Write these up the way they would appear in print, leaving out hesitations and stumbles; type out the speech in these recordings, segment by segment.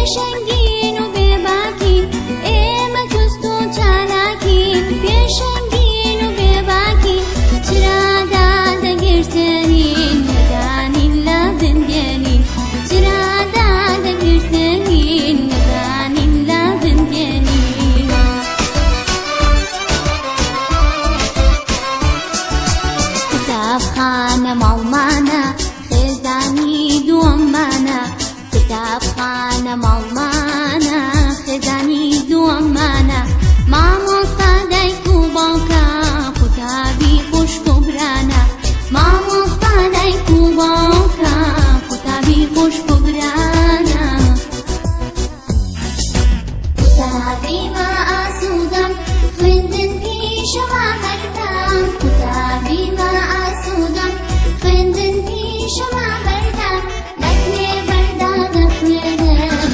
پێشەنگین و بێباکین ئێمە جوست و چالاکین پێشەنگین و بێباکین چرادا دەگرسێنین نەدانین لە بنگێنین چرادا دەگرسێنین نەدانین لە بنگێنین کتابخانە ماڵمانە خێزانی دووەممانە کتابخانە ماڵمانە خێزانی دووەممانە مامۆستا دایک و باوکە قوتابی خوشک و برانە مامۆستا دایک و باوکە قوتابی خوشک و برانە قوتابی بە ئاسوودەم خوێندن پیشەوە بەردەم قوتابی بە ئاسوودەم خوێندن پیشەوە بەردەم لەکوێ بەردا دەخوێنم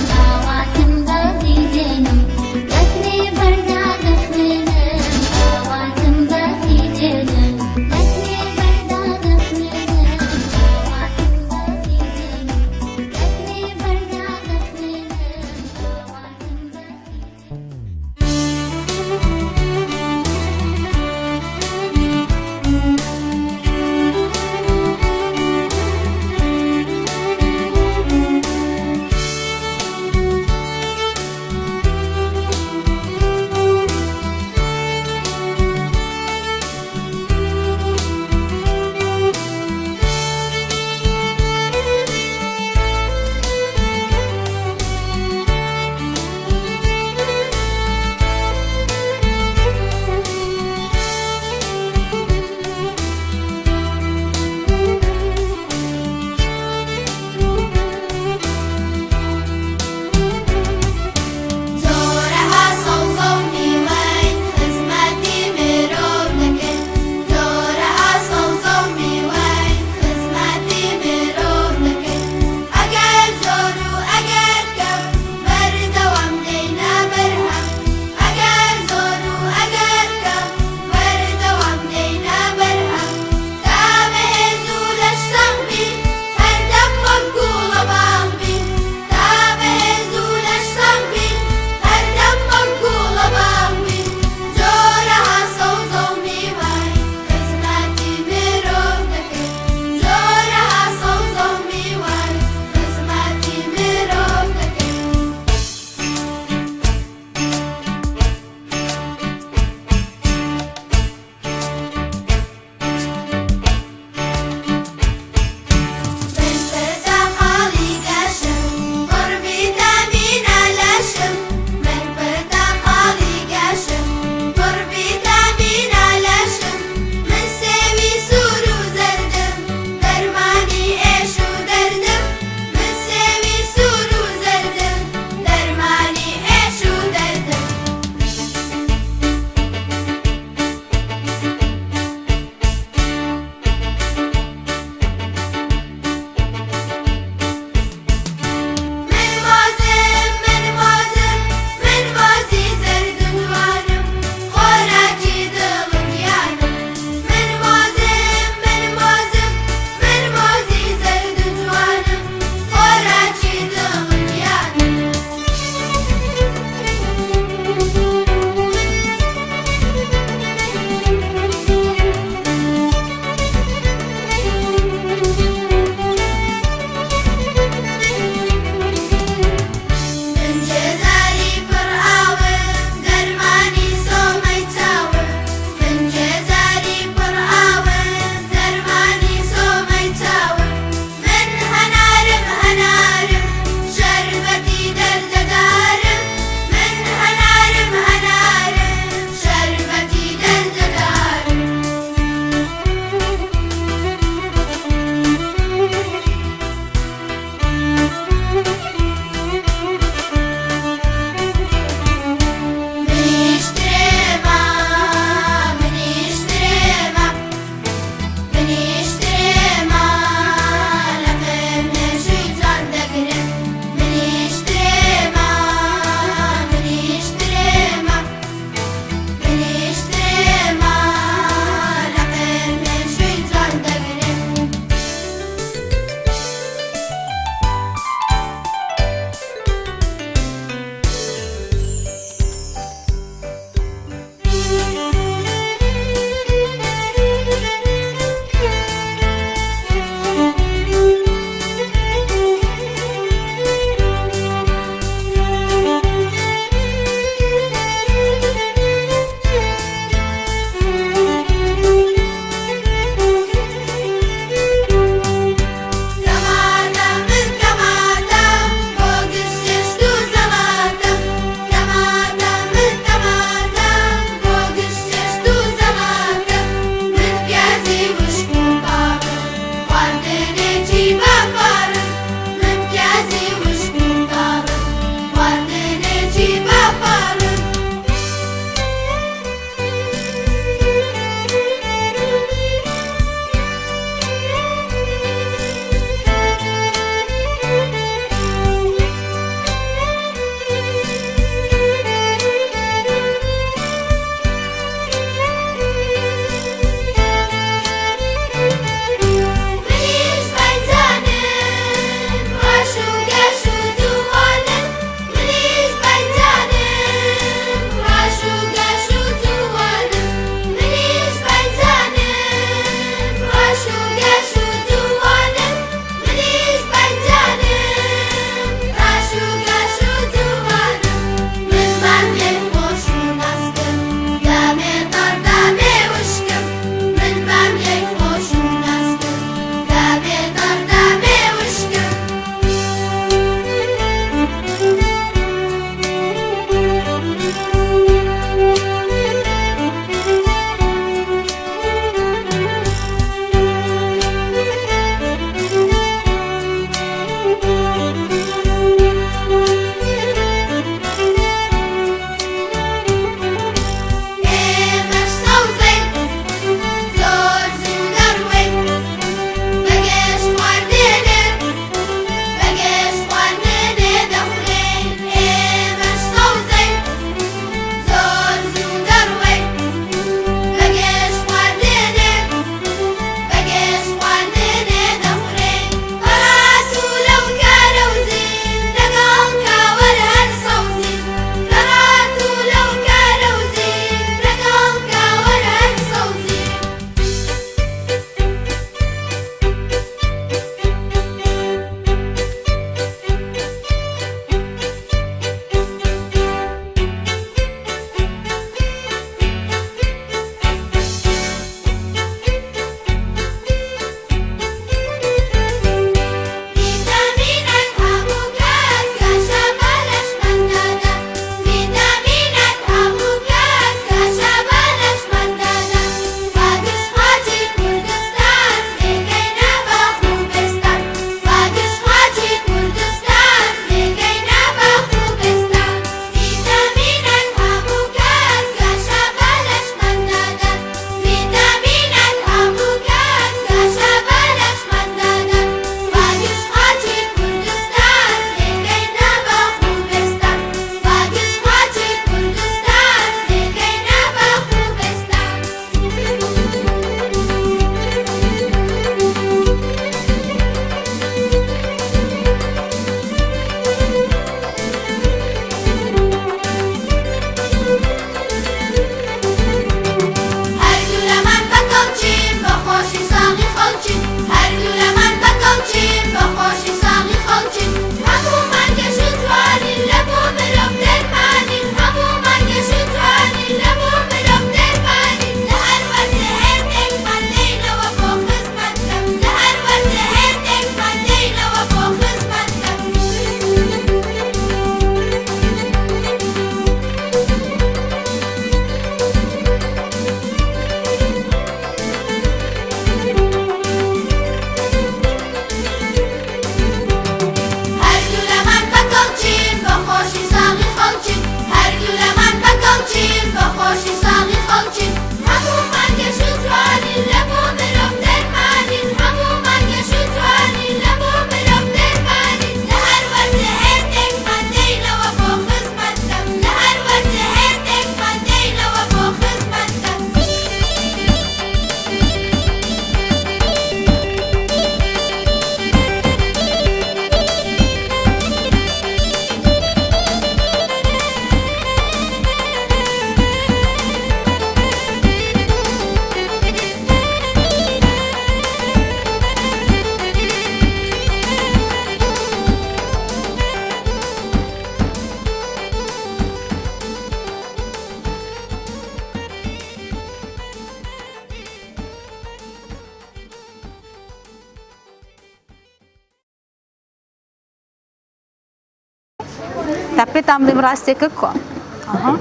تابيت عم براستك كو اها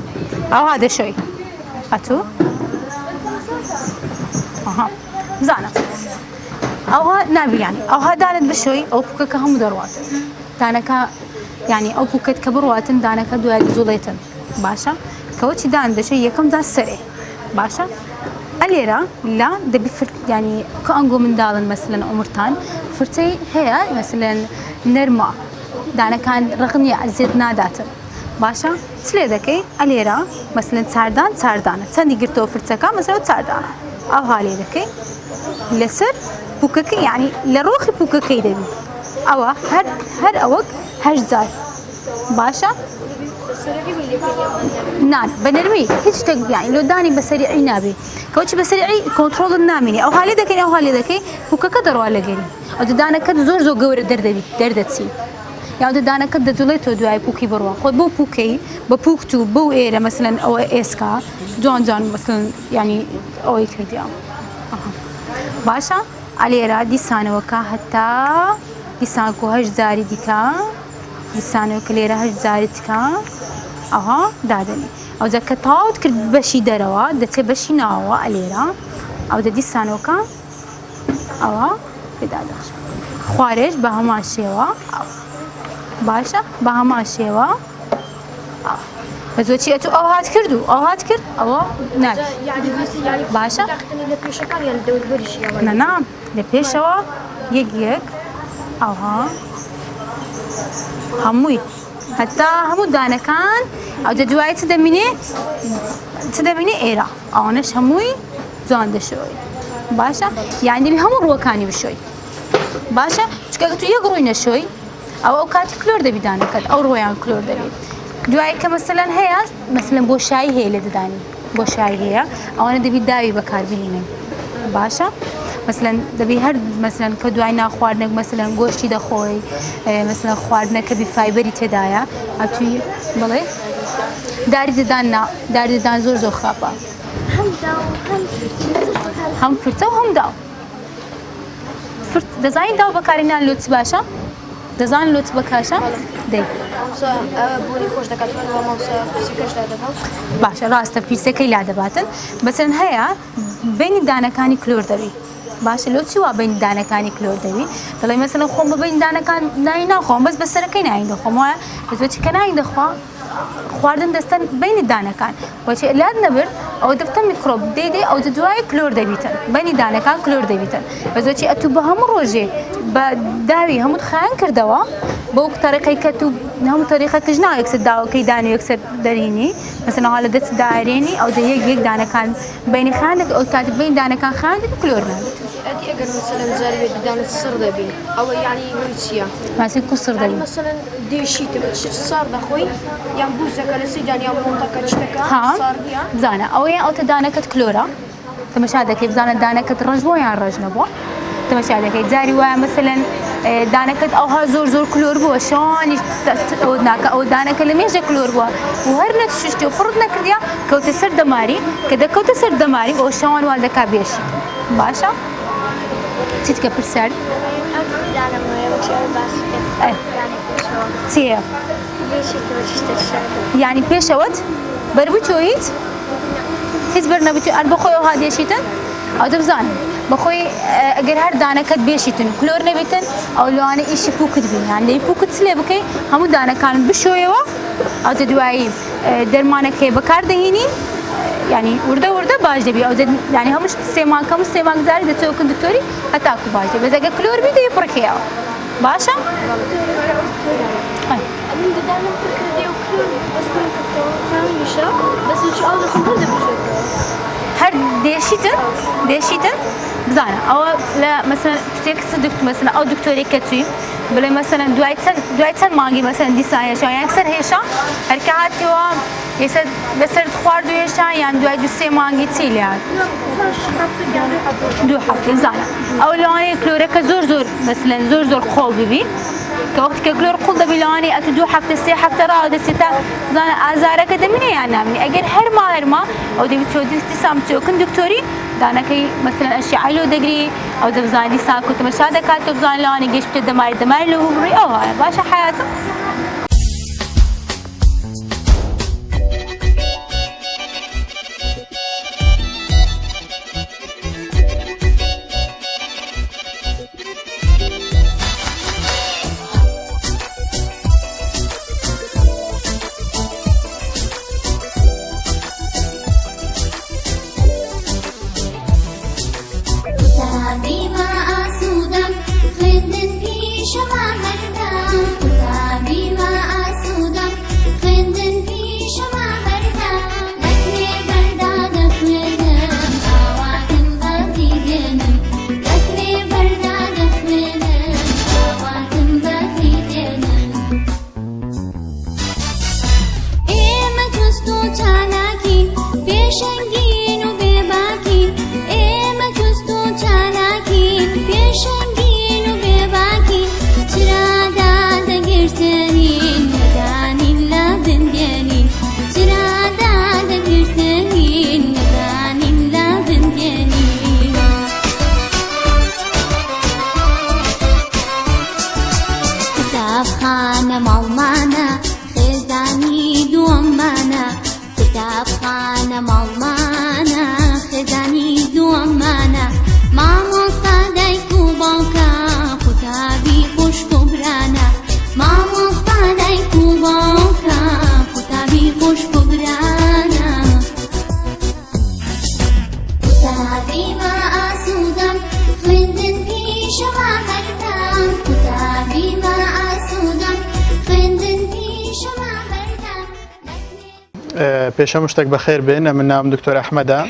او هذا شوي هاتو اها زانا او ها نابي يعني او ها دانت بشوي او بوكك هم دروات دانك يعني او بوكت كبرواتن دانك دوال زوليتن باشا كوتشي دان دشي يكم ذا السري باشا اليرا لا دبي يعني كأنجو من دالن مثلا عمرتان فرتي هي مثلا نرمى دانا كان رغني زيد ناداتن باشا سليدكي اليرا مثلا ساردان تاني قرتو فرتكا مثلا ساردان او هالي دكي لسر بوككي يعني لروخي بوككي دبي او هر اوك هجزار باشا نعم بنرمي هيك تق يعني لو داني بسريعي نابي كوتش بسريعي كنترول الناميني او هالي دكي او هالي دكي بوكا كدر ولا جري او دانا كد زور قور دردتسي يعني دانا كد زوليتو دواي بوكي بروا خو بو بوكي بوكتو بو ايرا مثلا او اسكا جون مثلا يعني او يكرديا باشا عليرا دي سانوكا حتى دي سانكو هج زاري ديكا دي سانوكا ليرا هج زاري تكا اها دادني او ذا كتاوت كرد بشي دروا دتي بشي ناوا عليرا او دي سانوكا اها بدادش خوارج بهما شيوا باشا بهما شيوا بزوجي اتو او هات كردو او هات كرد او نعم يعني باشا نعم لبيشوا يك اوها هموي حتى همو دانا كان او دواي تدميني ايرا او نش هموي زوند شوي باشا يعني اللي همو روكاني بشوي باشا شكاكتو يقروينا شوي او كات كلور دبي دانا كات او رويان كلور دبي دواي كمثلا هي مثلا بوشاي هي لداني بوشاي هي او انا دبي داوي بكار بهينه باشا مثلا دبي هر مثلا كدواینا خواردنك مثلا گوشتی دخوي مثلا خواردنك بفايبري تدايا اتوي بله داري دان زور خرابه هم فرتا وهم داو فرت دزاين داو بكارينا لوتس باشا دزاين لوتس بكاشا دي بوني خوش دكات وموسى سيكش دابات باشا راسته بيسكي لا دباتن مثلا هي بين دانا كاني كلور دبي باشه لو چی وا بین دانه کانی کلور دوی دلی مثلا خو بین دانه کان نه خو بس سرکی نه اینده خو ما بس چی کنه اینده خو خواردن دستن بین دانه کان و چی لاد نبر او دبت میکروب دی او دوای کلور دویتن بین دانه کان کلور دویتن بس چی اتو به هم روزه با داوی هم خان کردوا بو طریقه کتو هم طریقه کجنا یک داو کی دانه یک درینی مثلا حالا دست دایرینی او یک دانه کان بین خانك او تاع بين دانه كان خانك كلور نابت أدي أقدر مثلا زاري بدانة الصر دبي أو يعني روسيا ماسك كسر دبي مثلا دي شيء تبتش صار دخوي يعني بوزك على سجان يا منطقة اشتكى صار بيا زانا أو يعني أو تدانة كلورا تمشي هذا كيف زانا دانة كرجبو يعني رجنبو تمشي هذا كيف زاري مثلا دانه او ها زور كلور بو شلون ودناك او دانه كلميش كلور بو وهرنت ششتو فرضنا كرديا كوت سر دماري كذا كوت سر دماري او شلون والدك بيش باشا تتك برسال تيه يعني بيشوت بربوتويت هيز برنابتو البخوي هذه شيتن او دبزان بخوي اگر هر دانه کد بیشیتن کلور نبیتن او لوانه ایش پوکت بی يعني پوکت سلی بکی همون دانه کان بشویه و او تدوایی درمانه که بکار دهینی يعني ورده باش دبي او يعني همش سيمان كم سيمان زاري ده توكن دكتوري هتاكو باش دبي بس اگر كلور بي ده بركيا باشا من بدانا بركدي وكلور بس كنت فاهم يشا بس ان شاء الله خمر ده هر ديشيتن بزانا او لا مثلا تكس دكتور مثلا او دكتوري كتوي بلا مثلا دوايتسن ماغي مثلا دي سايا شو يعني اكثر هيشا هركاتي و يسد بسرد خوارد ويشا يعني دواي دو سي ماغي تيل يعني دو حفظ بزانا او لو اني كلوريكا زور مثلا زور قول ببي كوقت كلور قول دبي لو اني اتدو حفظ سي حفظ را دستا زانا ازارك دمني يعني اگر هرما او دي بتودي تسام توكن دكتوري دانا كي مثلا اشياء لو دغري او دبزان دي ساكو تمشاده كاتو بزان لو اني جيش بتدمار لو او هاي باشا حياته پێشەنگین و بێباکین ئێمە جوست و چالاکین پێشەنگین و بێباکین چرادا دەگرتێنین نەدانین لە بندێنین چرادا دەگرتێنین نەدانین لە بندێنین کتابخانە ماڵمانە خێزانی دووەممانە کتابخانە ماڵمانە خێزانی دووەممانە مامۆستا دایک و باوکە قوتابی خوشک و برانە مامۆستا دایک و باوکە قوتابی خوشک و برانە قوتابیمە ئاسوودەم خوێندن پیشەوە هەردەم قوتابیمە ئاسوودەم خوێندن پیشەوە هەردەم پێشەم شتێک بەخێر بێن من ناوم دکتۆر ئەحمەدە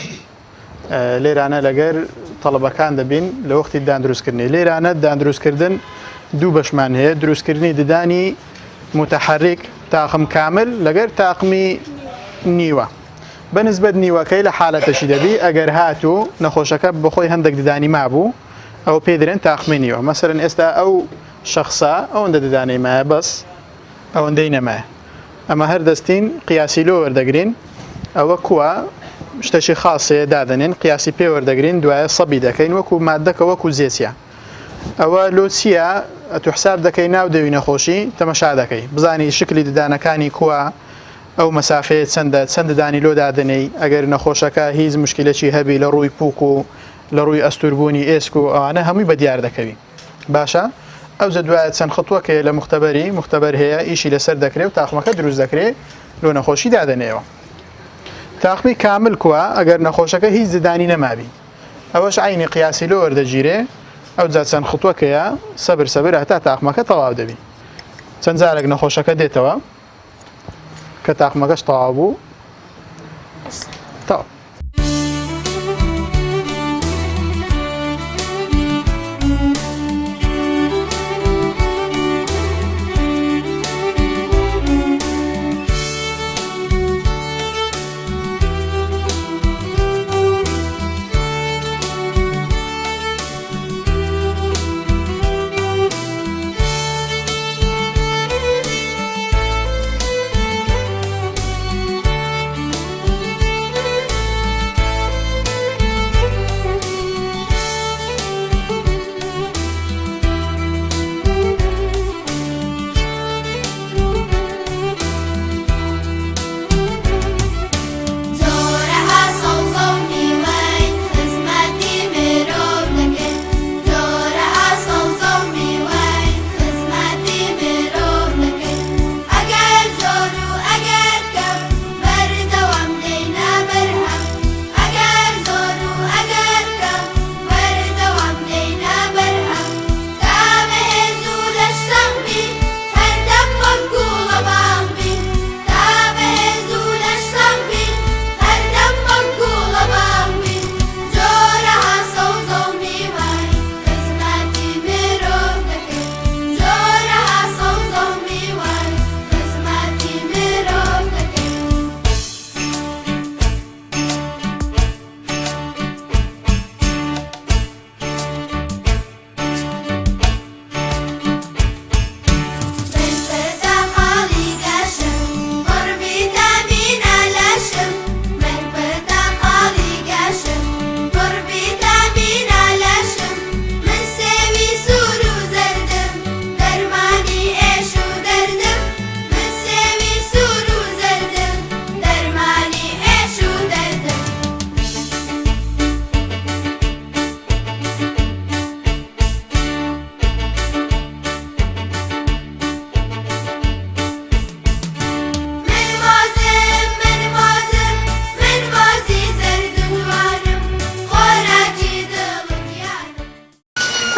لێرانە لەگەر تەڵەبەکان دەبین لە وەختی داندروستکردنی لێرانە داندروستکردن دوو بەشمان هەیە دروستکردنی ددانی متحرک تاقم کامل لەگەر تاقمی نیوە بەنسبەت نیوەکەی لە حالەتەشی دەبی ئەگەر هاتوو نەخۆشەکە بەخۆی هەندێک ددانی مابوو ئەو پێ دەرێن تاقمی نیوە مەسەرەن ئێستا ئەو شخصا ئەوەندە ددانەی مایە بەس ئەوەندەی نەمایە ئەمە هەر دەستین قیاسی لۆ وەردەگرین ئەوە کووە شتێکی خاصەیە دادەنێن قیاسی پێ وەردەگرین دوایە سەبی دەکەین وەکو مادەکە وەکو زێچیە ئەوە لۆ چییە ئەتو حساب دەکەی ناو دەوی نەخۆشی تەمەشا دەکەی بزانی شکلی ددانەکانی کووە ئەو مەسافەیە چەند ددانی لۆ دادنەی ئەگەر نەخۆشەکە هیچ مشکلەکی هەبی لە ڕووی پووک و لە ڕووی ئەستوربوونی ئێسک و ئەوانە هەمووی بە دیار دەکەوی باشە ئەو دوایە چەند خطوەکە لە مختبەر هەیە ئیشی لەسەر دەکرێت و تاقمەکە دروست دەکرێت لۆ نەخۆشی دادنێەوە تاقمی کامل کووە ئەگەر نەخۆشەکە هیچ ددانی نەمابی ئەوەش عینی قیاسی لۆ وەردەگیرێ ئەو جا چەند خطوەکەیە سەبر هەتا تاقمەکە تەواو دەبی چەند جارێک نەخۆشەکە دێتەوە کە تاقمەکەش تەواو بوو تەواو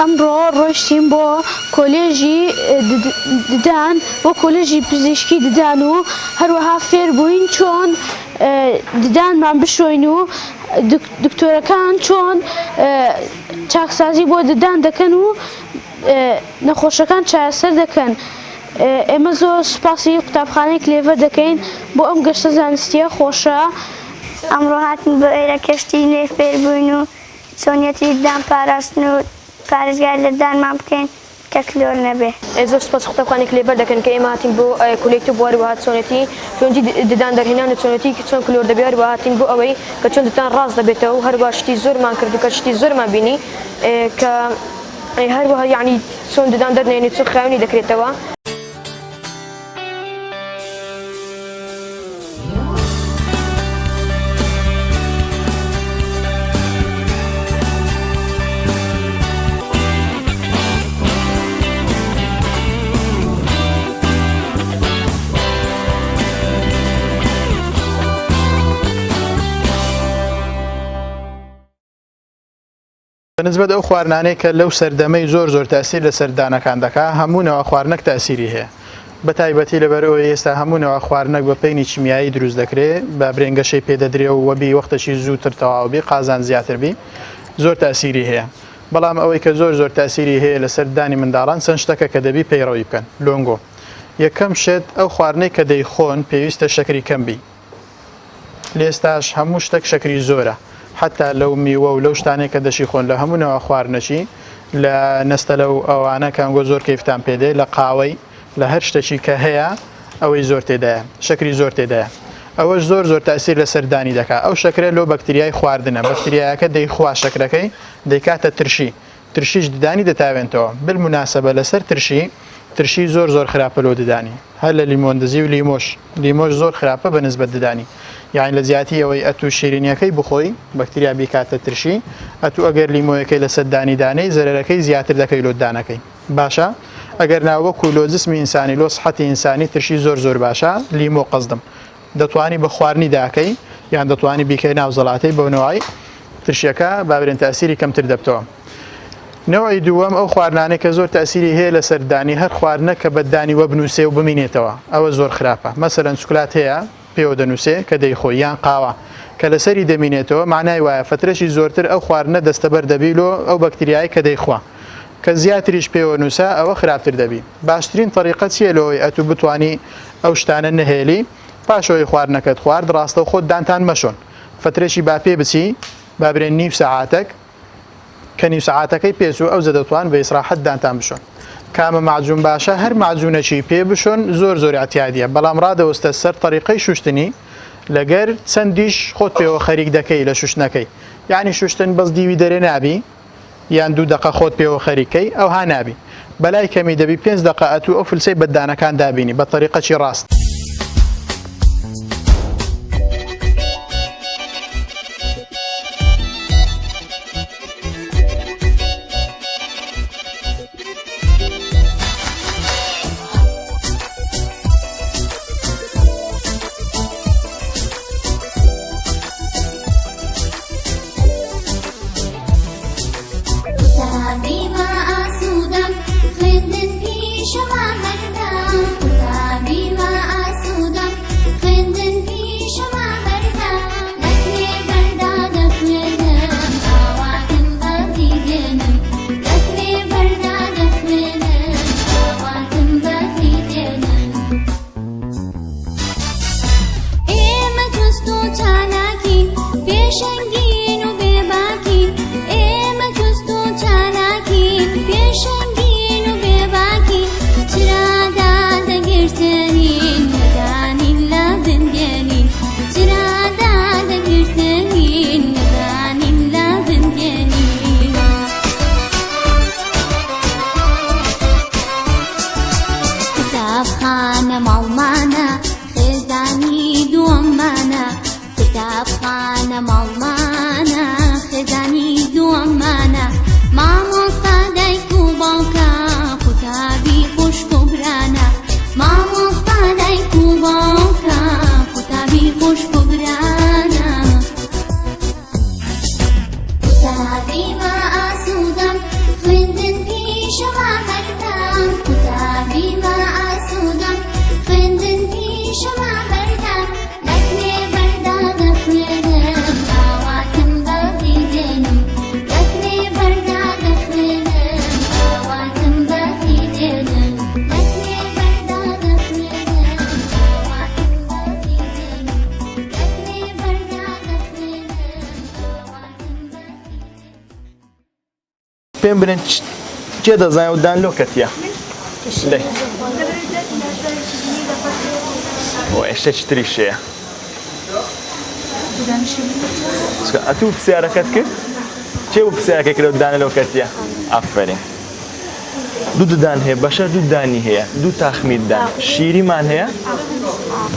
ئەمڕۆ ڕۆیشتین بۆ کۆلێژی ددان بۆ کۆلێژی پزیشکی ددان و هەروەها فێر بووین چۆن ددانمان بشۆین و دکتۆرەکان چۆن چاکسازی بۆ ددان دەکەن و نەخۆشەکان چارەسەر دەکەن. ئێمە زۆر سوپاسی قوتابخانەی کلێڤە دەکەین بۆ ئەم گەشتە زانستیە خۆشە ئەمڕۆ هاتن بۆ ئێرە کەشتی نوێ فێربووین و چۆنیەتی دان پاراستن و پارێزگای لە دانمان بکەین کە کلۆر نەبێ. زۆر سپاس قوتابخانێک لێبەر دەکەن کە ئێمە هاتین بۆ کولێکتیڤ بواری وهات چۆنێتی چۆنجی ددان دەرهێنان و چۆنێتی چۆن کلۆر دەبێت و هاتین بۆ ئەوەی کە چۆن دتان ڕاست دەبێتەوە و هەروە شتی زۆرمان کرد و کە شتی زۆرمان بینی کە هەروەها یعنی چۆن ددان دەرنێنی چۆن خاوێنی دەکرێتەوە. بەنسبەت ئەو خواردنانەی کە لەو سەردەمەی زۆر تاسیر لە سەردانەکان دەکات هەموونەوە خواردنەک تاسیری هەیە بە تایبەتی لەبەرەوە ئێستا هەموونەوە خواردنەک بە پەینی چیمیایی دروست دەکرێت بە برێنگەشەی پێدەدرێ و وەبی وەختەشی زووتر تەواوبی قازان زیاتر بی زۆر تاسیری هەیە بەڵام ئەوەی کە زۆر تاسیری هەیە لە سەردانی منداڵان چەند شتەکە کە دەبی پەیڕەوی بکەن. لۆنگۆ یەکەم شت ئەو خواردنەی کە دەیخۆن پێویستە شەکری کەم بی لێستاش هەموو شتێک شەکری زۆرە حتا لەو میوە و لەو شتانێک کە دەشی خۆن لە هەموونەوە خواردنەچی لە نەستە لەو ئەوانە کەنگۆ زۆر کەیفتان پێدێ لە قاوەی لە هەر شتێکی کە هەیە ئەوەی زۆر تێدایە شەکری زۆر تێدایە ئەوەش زۆر تاسیر لە سەردانی دەکات ئەو شەکرە لەو بەکتریای خواردنە بەکتریایەکە دەیخوا شەکرەکەی دەیکاتە ترشیش ددانی دەتاوێنەوە بالموناسبە لەسەر ترشی زۆر خراپە لۆ ددانی هەر لە لیمۆندزی و لیمۆش زۆر خراپە بە نسبەت ددانی یعنی لە زیاتی ئەوەی ئەتو شیرینیەکەی بخۆی بەکتریا بیکاتە ترشی ئەتو ئەگەر لیمۆیەکەی لە سەردانی دانەی زەرەرەکەی زیاتر دەکەی لۆ دانەکەی باشە ئەگەر ناوەکو لۆ جسمی ئینسانی لۆ سحەتی ئینسانی ترشی زۆر باشە لیمۆ قەزدم دەتوانی بە خواردنی داکەی یان دەتوانی بیکەی ناو زەڵاتەی بۆنەوەی ترشیەکە بابرێن تاسیری کەمتر دەبتەوە. نەوەی دووەم ئەو خواردنانەی کە زۆر تاسیری هەیە لە سەردانی هەر خواردنە کە بەدانی وە بنووسێ و بمینێتەوە ئەوە زۆر خراپە مەسەرەن چوکلات هەیە پێوە دەنووسێ کە دەیخۆی یان قاوە کە لەسەری دەمینێتەوە معنای وایە فترەشی زۆرتر ئەو خواردنە دەستەبەر دەبیلۆ ئەو بەکتریایی کە دەیخوا کە زیاتریش پێوە نووسە ئەوە خراپتر دەبی. باشترین طریقە چیە لەوەی ئەتو بتانی ئەو شتانە نەهێلی پاشەوەی خواردنەکەت خوارد ڕاستە خۆت دانتان مەشۆن فترەشی با پێ بچی بابرێن نیو سەعاتێک کە نیو سەعاتەکەی پێچ و ئەو زەدەتوان بە ئیسراحەت دانتان بشۆن کامە معجون باشە هەر معجونەکی پێ بشۆن زۆر ئاتیادیە بەڵام ڕادەوەستە سەر طریقەی شوشتنی لەگەر چەندیش خۆت پێوە خەریک دەکەی لە شوشتنەکەی یعنی شوشتن بەس دیوی دەرێ نابی یان 2 دقە خۆت پێوە خەریکەی ئەو ها نابی بەلای کەمی دەبی 5 دقە ئەتو ئەو فلسەی بەدانەکان دابینی بە طریقەکی ڕاست. كتابخانە ماڵمانە خێزانی دووەممانە کتابخانە ماڵمانە پێم برن چێ دەزانێ و دان لۆکەتیە لێ ئێشتا چتری شەیە ئەتوو پرسیارەکەت کرد چێ بوو پرسیارەکە کرد و دانە لۆکەتیە ئافرین دوو ددان هەیە بەشەر دوو دانی هەیە دوو تاخمیردان شیریمان هەیە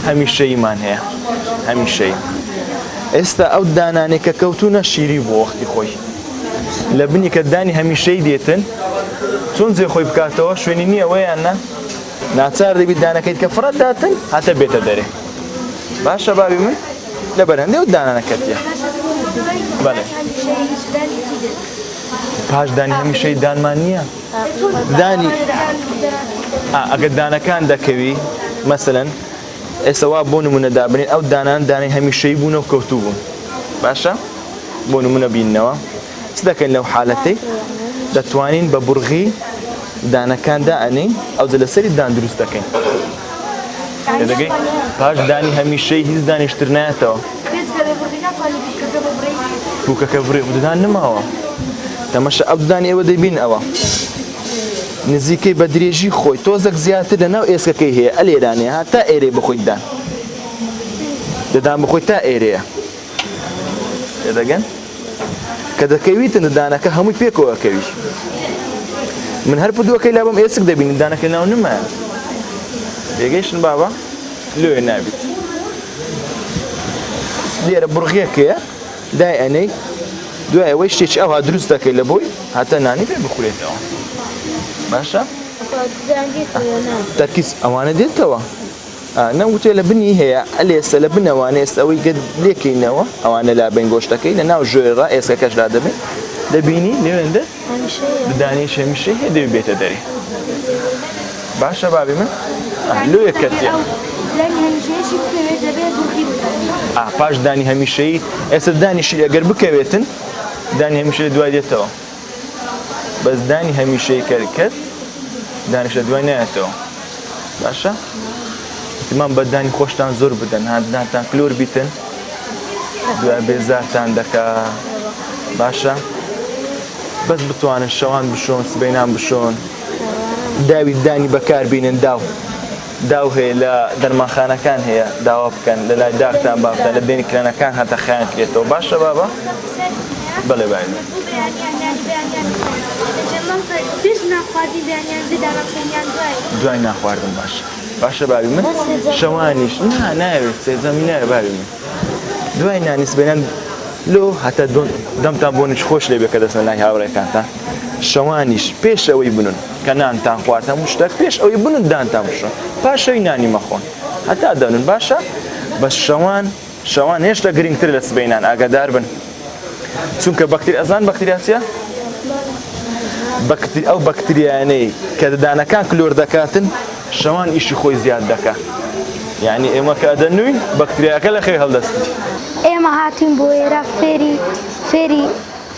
هەمیشەییمان هەیە هەمیشەی ئێستا ئەو دانانێک کە کەوتونە شیری بۆ وەختی خۆی لە بنی کە دانی هەمیشەی دێتن چۆن جێ خۆی بکاتەوە شوێنی نییە وەیان نا ناچار دەبیت دانەکەیت کە فڕەت داتن هاتە بێتە دەرێ باشە باوی من لە بەرهەندێ و دانانەکەتیە بەڵێ پاش دانی هەمیشەی دانمان نییە دانی ئەگەر دانەکان دەکەوی مەسەلەن ئێستا وا بۆ نمونە دابنین ئەو دانان دانەی هەمیشەی بوون و کەوتوو بوون باشە بۆ نمونە بیننەوە چ دەکەین لەو حالەتەی دەتوانین بە بورغی دانەکان دائەنین ئەو جە لەسەری دان دروست دەکەین دەگەی پاش دانی هەمیشەی هیچ دانیشتر نایەتەوە بووکەکە بڕێ ددان نماوە تەمەشە ئەو دانی ئێوە دەبین ئەوە نزیکەی بە درێژی خۆی تۆزێک زیاتر لەناو ئێسکەکەی هەیە ئەلێرانەیە هاتا ئێرێ بخۆی دان دەدان بخۆی تا ئێرەیە دەگەن کە دەکەویتن دانەکە هەمووی پێکەوەکەوی من هەر پدووەکەی لا بەم ئێسک دەبینی دانەکە ناو نمایە پێگەیشتن بابا لێ نابیت لێرە بڕغیەکەیە دای ئەنەی دوای ئەوەی شتێکی ئەوها دروست دەکەی لە بۆی هاتە نانی پێ بخورێتەوە باشە تەرکیز ئەوانە دێتەوە نەوتێ لە بنی هەیە ئەلێستا لە بنەوانە ئێستا ئەوەی لێکەینەوە ئەوانە لا بین گۆشتەکەی لە ناو ژێڕا ئێسکەکەش لا دەبێت دەبینی لێوێندە دانیش هەمیشەی هەیە دەوێت بێتە دەرێ باشە بابی من لۆ یەکەتیە پاش دانی هەمیشەی ئێستا دانیشی ئەگەر بکەوێتن دانی هەمیشەی دوای دێتەوە بەس دانی هەمیشەی کرد دانیشە دوای نایەتەوە باشە ئیمان بە دانی خۆشتان زۆر بدەن هاندانتان کلۆر بیتن دوای بێزارتان دەکا باشە بەس بتوانن شەوان بشۆن سبەینان بشۆن داوی دانی بەکار بینن داو هەیە لە دەرمانخانەکان هەیە داوا بکەن لە لای داکتان بافتان لە بینی کرێنەکان هەتە خیان کرێتەوە باشە بابا بەڵێ باوی دوای ناخواردن باشە باوی من شەوانیش نایەوێت سێزەمی نایە باوی من دوای نانی سبەینان لۆ هەتە دەمتان بۆ نچ خۆش لێبێ کە دەستن لای هاوڕێکانتان شەوانیش پێش ئەوەی بنن کە نانتان خواردن هەموو شتێک پێش ئەوەی بنن دانتان بشۆن پاشەوەی نانی مەخۆن هەتا دەنن باشە بەس شەوان هێشتا گرنگتر لە سبەینان ئاگادار بن چونکە ئەزان بەکتریاچیە ئەو بەکتریانەی کە دانەکان کلۆر دەکاتن شەوان ئیشی خۆی زیاد دەکات یعنی ئێمە کە دەنووین بەکتریاکە لە خێ هەڵدەستی ئێمە هاتین بۆ ئێرە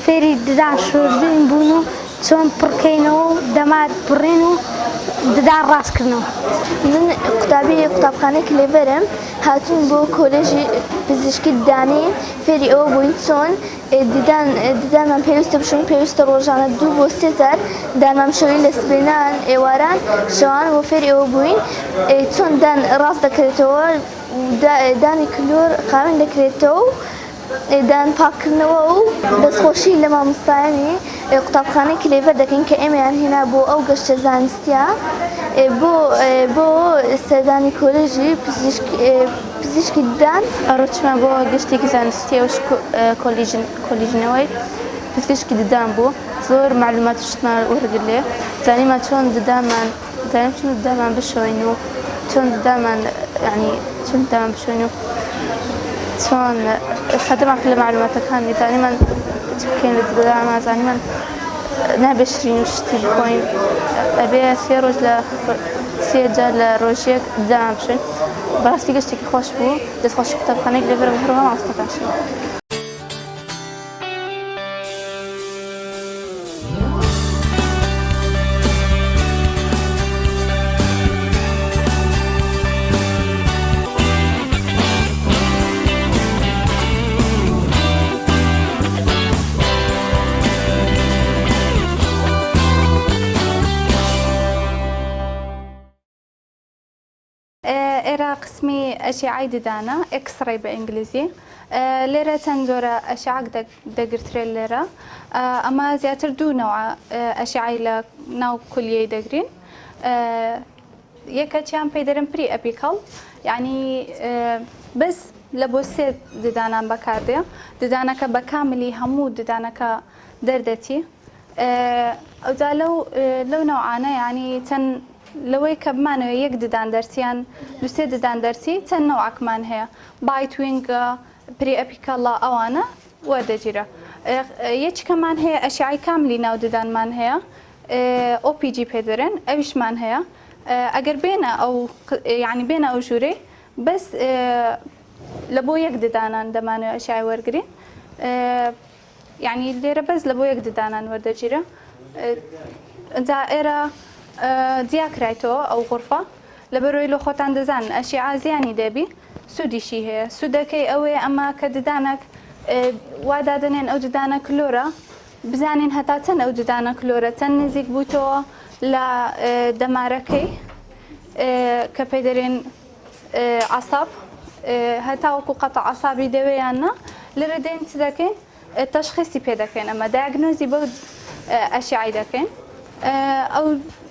فێری ددان شۆردن بوون و چۆن پڕکەینەوە و دەمات بڕێن و ددان ڕاستکردنەوە من قوتابخانەیەکی لێبەرم هاتوون بۆ کۆلێژی پزیشکی ددانێ فێری ئەوە بووین چۆن ددانمان پێویستە بشوین پێویستە ڕۆژانە 2 بۆ 3 جار دانمان بشەوین لە سبەینان ئێواران شەوان بۆ فێری ئەوە بووین چۆن دان ڕاست دەکرێتەوە دانی کلۆر قاوین دەکرێتەوە دان پاکردنەوە و دەستخۆشی لە مامۆستایانی قوتابخانەیەکی لێبەر دەکەین کە ئێمەیان هێنا بۆ ئەو گەشتە زانستیە بۆ سەردانی کۆلێژی پزیشکی ددان ئەڕۆچمان بۆ گەشتێکی زانستی و کۆلیژنەوەی پزیشکی ددان بوو زۆر معلومات شتمان وەرگرت لێ زانیمان چۆن ددانمان بشۆین و چۆن ددانمان بشۆین و چۆن سەدەمان لە معلوماتەکانی زانیمان چ بکەین لە ددانمان زانیمان نابێشرین و شتی بخۆین ئەبێ 3 ڕۆژ لە 3 جار لە ڕۆژێک ددانمان بشۆین بەڕاستی گەشتێکی خۆش بوو دەستخۆشی قوتابخانەیەک لێبەر هەروەها مامۆستاکانشی قسمی ئەشیعای ددانە ئێکسڕێ بە ئینگلیزی لێرە چەند جۆرە ئەشعاک دەگرترێت لێرە ئەمە زیاتر دوو نەوە ئەشیعای لە ناو کولیەی دەگرین یەکەچیان پێی دەرن پری ئەپیکەڵ یعنی بەس لە بۆ سێ ددانان بەکاردێ ددانەکە بە کاملی هەموو ددانەکە دەردەچی ئەوجا لەو نەوعانە ینی چەند لەوەی کە بمانەوە یەک ددان دەرسیان دوسێ ددان دەرسی چەند نەوعکمان هەیە بایتوینگە پری ئەپیکەڵە ئەوانە وەردەگیرە یەکێکەمان هەیە ئەشیعای کاملی ناو ددانمان هەیە OPG پێدەرێن ئەویشمان هەیە ئەگەر بێنە ئەو یعنی بێنە ئەو ژوورەی بەس لە بۆ یەک ددانان دەمانەوە ئەشیعای وەرگین یعنی لێرە بەس لە بۆ یەک ددانان وەردەگیرە جا ئێرە دیاکرایتەوە ئەو غورفە لەبەرۆی لە خۆتان دەزان ئەشیعا زیانی دەبی سوودیشی هەیە سوودەکەی ئەوەیە ئەمە کە ددانێک وادادنێن ئەو ددانە کلۆرە بزانین هەتا چەند ئەو ددانە کلۆرە چەند نزیک بووتەوە لە دەمارەکەی کە پێی دەرێن عەساب هەتا وەکو قەتە عەسابی دەوێیاننا لێرە دێن چ دەکەین تەشخیصی پێ دەکەین ئەمە دایگنۆزی بەو ئەشیعای دەکەین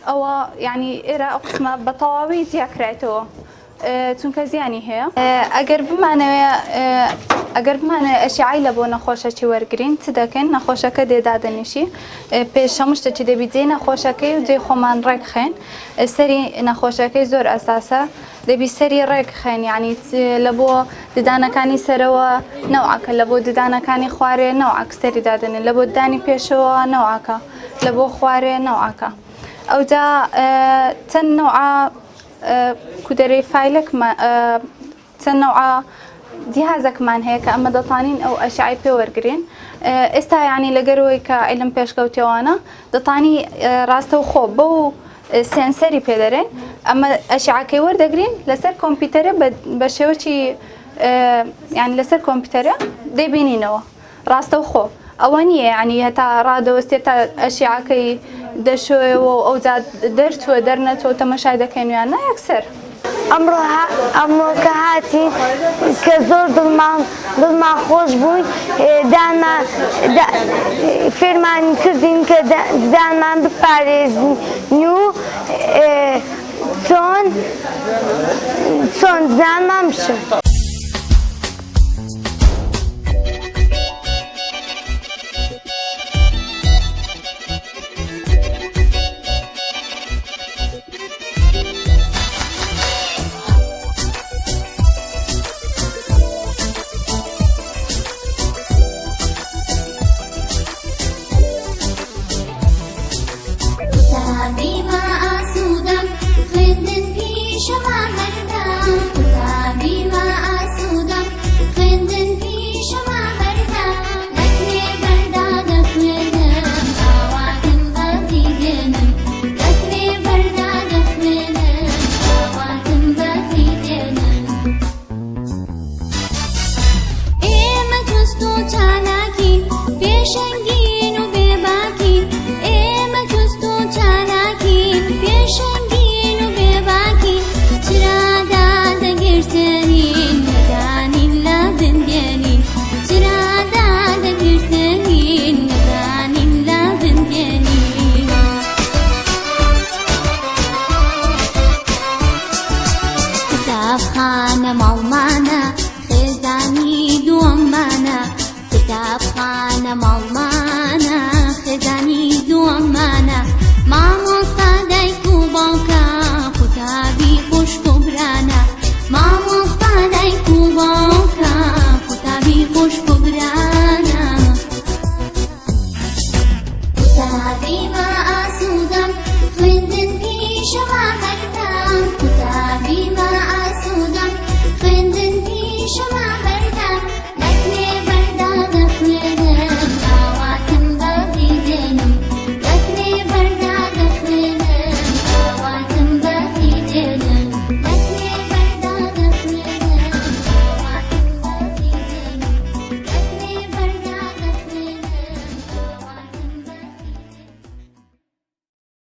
ئەوە ینی ئێرە ئەو قسمە بە تەواوی دیاکرایتەوە چونکە زیانی هەیە ئەگەر بمانێ ئەشیعای لە بۆ نەخۆشەکی وەرگرین چ دەکەین نەخۆشەکە دێدادەنیشی پێش هەموو شتێکی دەبی جێ نەخۆشەکەی و جێ خۆمان ڕێکخێن سەری نەخۆشەکەی زۆر ئەساسە دەبی سەری ڕێکخێن ینی لە بۆ ددانەکانی سەرەوە نەوعەکە لە بۆ ددانەکانی خوارێ نەوعەک سەری دادنێن لە بۆ ددانی پێشەوە نەوعەکە لە بۆ خوارێ نەوعەکە ئەوجا چەند نەوعە کودەرەی فایلێک چەند نەوعە جیهازێکمان هەیە کە ئەمە دەتوانین ئەو ئەشیعای پێ وەرگرین ئێستا ینی لەگەرەوەی کە عیلم پێشکەوتێوانە دەتوانی ڕاستەوخۆ بەو سێنسەری پێدەرێن ئەمە ئەشیعەکەی وەردەگرین لەسەر کۆمپیوتەرە بە شێوەی ینی لەسەر کۆمپیوتەرە دەیبینینەوە ڕاستەوخۆ ئەوە نییە ینی هەتا ڕادەوەستێت تا ئەشیعەکەی دەشۆیەوە ئەوجا دەرچووە دەرنەچۆ تەمەشای دەکەین یان نا یەکسەر ئەمڕۆ کە هاتین کە زۆر دڵمان خۆش بووین فێرمان کردین کە ددانمان بپارێزین و چۆن ددانمان بشن